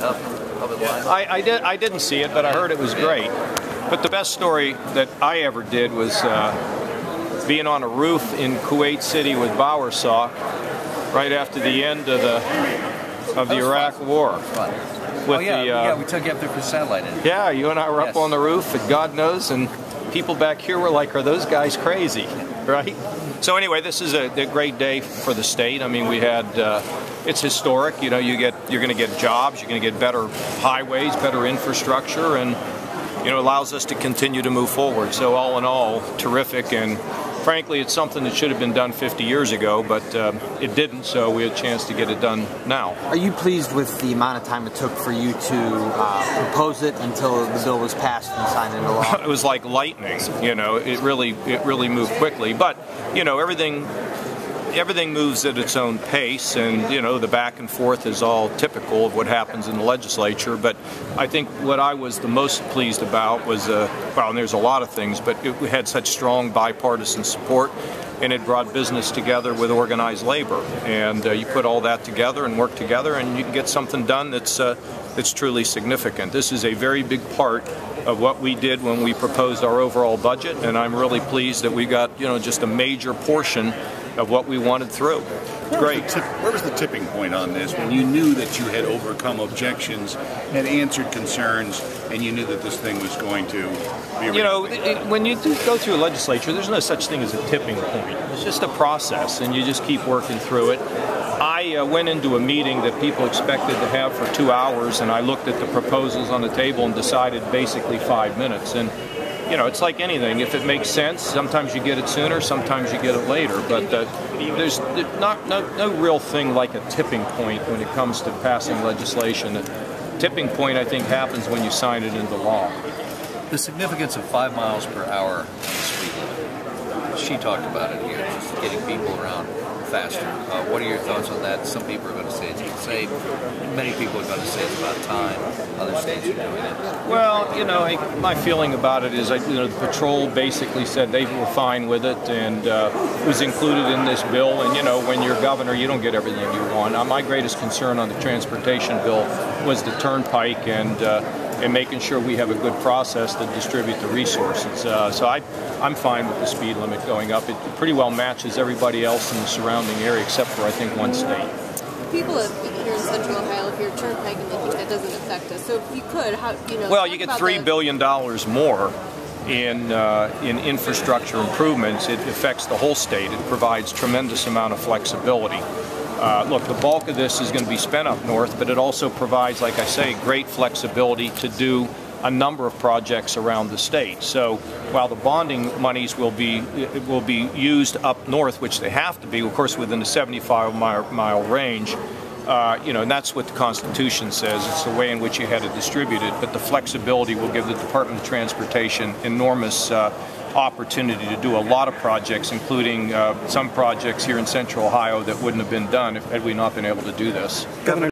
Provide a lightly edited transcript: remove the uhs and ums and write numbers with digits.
that up public line? I didn't see it, but I heard it was great. But the best story that I ever did was being on a roof in Kuwait City with Bowersock right after the end of the Iraq War. With we took you up there for satellite. Yeah, you and I were up on the roof, and God knows, and people back here were like, "Are those guys crazy?" Right? So anyway, this is a great day for the state. I mean, we had it's historic. You know, you're going to get jobs, you're going to get better highways, better infrastructure, and it allows us to continue to move forward. So all in all, terrific. And frankly, it's something that should have been done 50 years ago, but it didn't, so we had a chance to get it done now. Are you pleased with the amount of time it took for you to propose it until the bill was passed and signed into law? It was like lightning, it really moved quickly. But, everything moves at its own pace, and the back and forth is all typical of what happens in the legislature. But I think what I was the most pleased about was, and there's a lot of things, but we had such strong bipartisan support, and it brought business together with organized labor. And you put all that together and work together, and you can get something done that's truly significant. This is a very big part of what we did when we proposed our overall budget, and I'm really pleased that we got just a major portion of what we wanted through. Great. Where was the tipping point on this when you knew that you had overcome objections, had answered concerns, and you knew that this thing was going to be when you go through a legislature, there's no such thing as a tipping point. It's just a process, and you just keep working through it. I went into a meeting that people expected to have for 2 hours, and I looked at the proposals on the table and decided basically 5 minutes. And it's like anything. If it makes sense, sometimes you get it sooner, sometimes you get it later. But there's no real thing like a tipping point when it comes to passing legislation. The tipping point, I think, happens when you sign it into law. The significance of 5 miles per hour on the speed limit. She talked about it here, just getting people around faster. What are your thoughts on that? Some people are going to say it's unsafe. Many people are going to say it's about time. Other states are doing it. Well, my feeling about it is, the patrol basically said they were fine with it, and it was included in this bill. And when you're governor, you don't get everything you want. My greatest concern on the transportation bill was the Turnpike and making sure we have a good process to distribute the resources. So I'm fine with the speed limit going up. It pretty well matches everybody else in the surrounding area, except for, I think, one state. People here in Central Ohio, if you're Turnpike, and they think that doesn't affect us. So if you could, Well, you get $3 billion more in infrastructure improvements. It affects the whole state. It provides tremendous amount of flexibility. Look, the bulk of this is going to be spent up north, but it also provides, like I say, great flexibility to do a number of projects around the state. So while the bonding monies will be used up north, which they have to be, of course, within the 75-mile range, and that's what the Constitution says. It's the way in which you had to distribute it. But the flexibility will give the Department of Transportation enormous opportunity to do a lot of projects, including some projects here in Central Ohio that wouldn't have been done had we not been able to do this. Governor